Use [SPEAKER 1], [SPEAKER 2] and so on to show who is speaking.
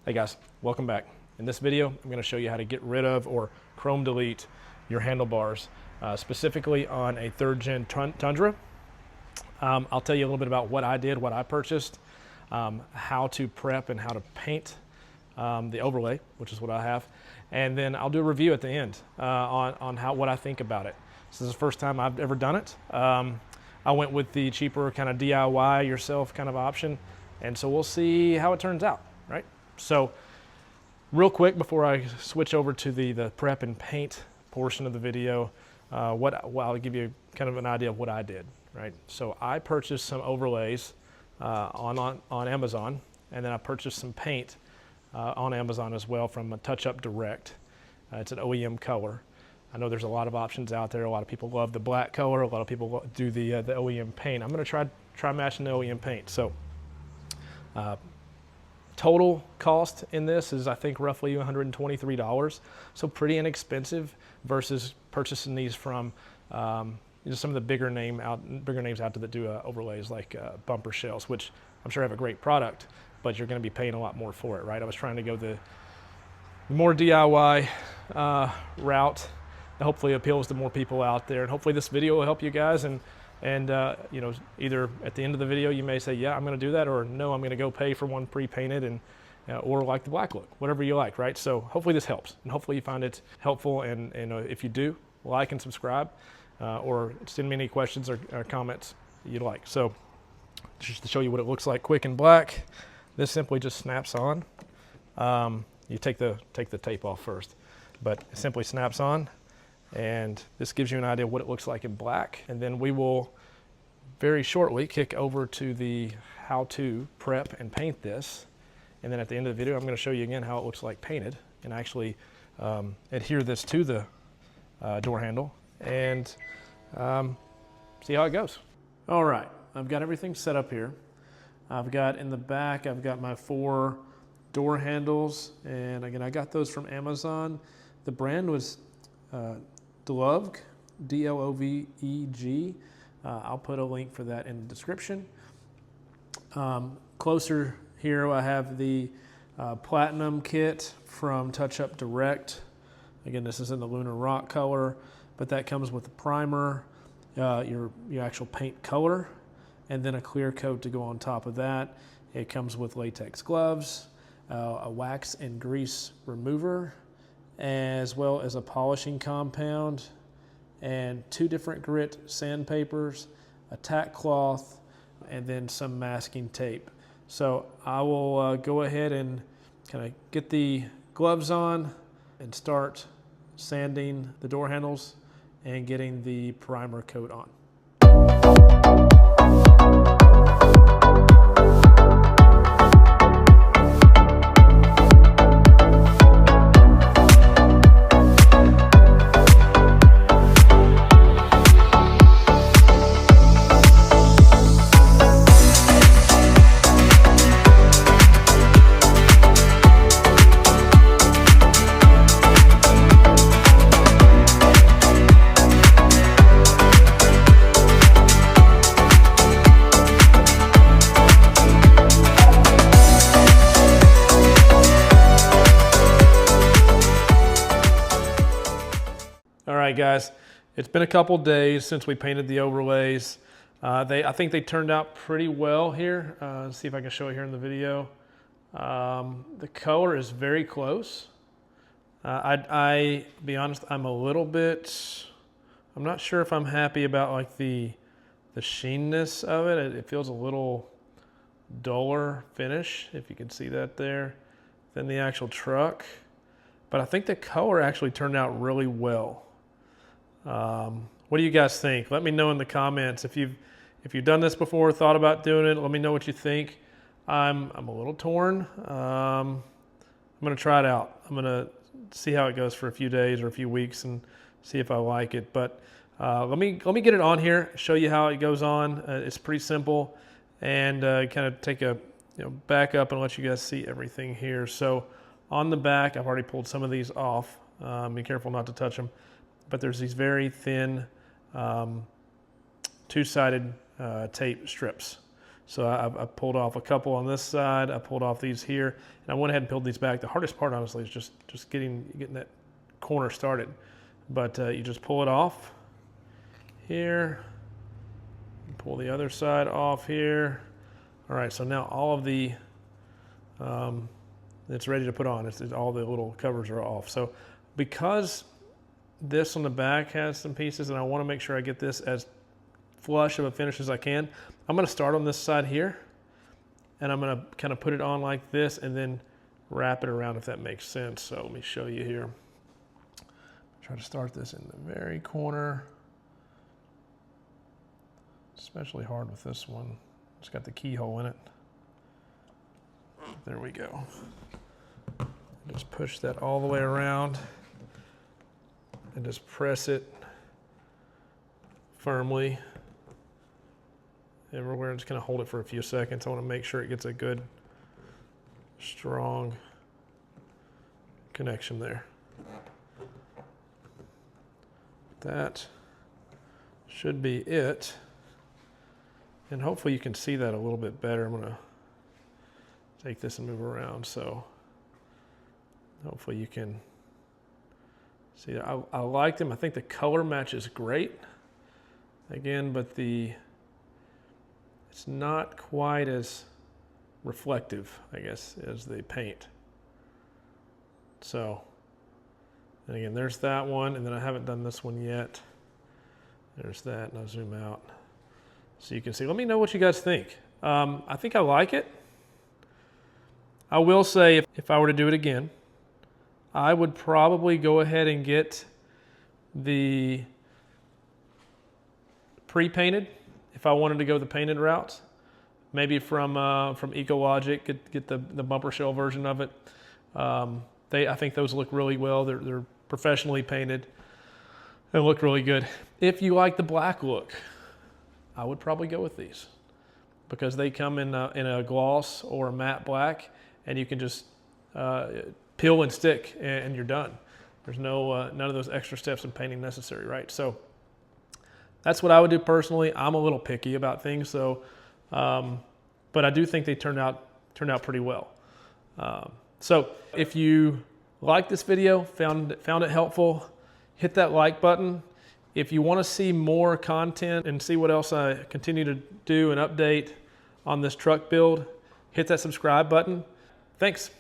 [SPEAKER 1] Hey guys, welcome back. In this video, I'm going to show you how to get rid of or chrome delete your handlebars, specifically on a 3rd gen Tundra. I'll tell you a little bit about what I did, what I purchased, how to prep and how to paint the overlay, which is what I have, and then I'll do a review at the end on what I think about it. This is the first time I've ever done it. I went with the cheaper kind of DIY yourself kind of option, and so we'll see how it turns out, right? So real quick before I switch over to the prep and paint portion of the video, I'll give you kind of an idea of what I did, right? So I purchased some overlays on Amazon, and then I purchased some paint on Amazon as well from Touch Up Direct. It's an OEM color. I know there's a lot of options out there. A lot of people love the black color. A lot of people do the OEM paint. I'm going to try matching the OEM paint. So total cost in this is, I think, roughly $123. So pretty inexpensive versus purchasing these from some of the bigger names out there that do overlays like Bumper Shells, which I'm sure have a great product, but you're going to be paying a lot more for it, right? I was trying to go the more DIY route that hopefully appeals to more people out there, and hopefully this video will help you guys. And you know, either at the end of the video you may say, yeah, I'm going to do that, or no, I'm going to go pay for one pre-painted, and or like the black look, whatever you like, right? So hopefully this helps, and hopefully you find it helpful, and if you do, like and subscribe, or send me any questions or comments you'd like. So just to show you what it looks like quick and black, this simply just snaps on. You take the tape off first, but it simply snaps on, and this gives you an idea of what it looks like in black. And then we will very shortly kick over to the how to prep and paint this, and then at the end of the video I'm going to show you again how it looks like painted, and actually adhere this to the door handle and see how it goes. All right, I've got everything set up here. I've got in the back, I've got my 4 door handles, and again, I got those from Amazon. The brand was Dloveg, D-L-O-V-E-G. I'll put a link for that in the description. Closer here, I have the Platinum kit from Touch Up Direct. Again, this is in the Lunar Rock color, but that comes with a primer, your actual paint color, and then a clear coat to go on top of that. It comes with latex gloves, a wax and grease remover, as well as a polishing compound, and 2 different grit sandpapers, a tack cloth, and then some masking tape. So I will go ahead and kind of get the gloves on and start sanding the door handles and getting the primer coat on. All right, guys, it's been a couple days since we painted the overlays. I think they turned out pretty well here. Let's see if I can show it here in the video. The color is very close. I be honest, I'm not sure if I'm happy about like the sheenness of it. It feels a little duller finish, if you can see that there, than the actual truck. But I think the color actually turned out really well. What do you guys think? Let me know in the comments if you've done this before, thought about doing it. Let me know what you think. I'm a little torn. I'm gonna try it out. I'm gonna see how it goes for a few days or a few weeks and see if I like it. But let me get it on here, show you how it goes on. It's pretty simple, and kind of take a back up and let you guys see everything here. So on the back, I've already pulled some of these off. Be careful not to touch them. But there's these very thin 2-sided tape strips. So I pulled off a couple on this side. I pulled off these here, and I went ahead and peeled these back. The hardest part, honestly, is just getting that corner started. But you just pull it off here, pull the other side off here. All right, so now all of the, it's ready to put on. All the little covers are off. So because this on the back has some pieces, and I want to make sure I get this as flush of a finish as I can, I'm going to start on this side here, and I'm going to kind of put it on like this and then wrap it around, if that makes sense. So let me show you here. Try to start this in the very corner. Especially hard with this one. It's got the keyhole in it. There we go. Just push that all the way around and just press it firmly everywhere. Just kind of hold it for a few seconds. I want to make sure it gets a good, strong connection there. That should be it. And hopefully you can see that a little bit better. I'm going to take this and move around, so hopefully you can see that. I like them. I think the color match is great. Again, but it's not quite as reflective, I guess, as the paint. So, and again, there's that one, and then I haven't done this one yet. There's that, and I'll zoom out so you can see. Let me know what you guys think. I think I like it. I will say, if I were to do it again, I would probably go ahead and get the pre-painted if I wanted to go the painted route. Maybe from Ecologic, get the bumper shell version of it. I think those look really well. They're professionally painted and look really good. If you like the black look, I would probably go with these because they come in a gloss or a matte black, and you can just peel and stick, and you're done. There's none of those extra steps in painting necessary, right? So that's what I would do personally. I'm a little picky about things, so but I do think they turned out pretty well. So if you like this video, found it helpful, hit that like button. If you want to see more content and see what else I continue to do and update on this truck build, hit that subscribe button. Thanks.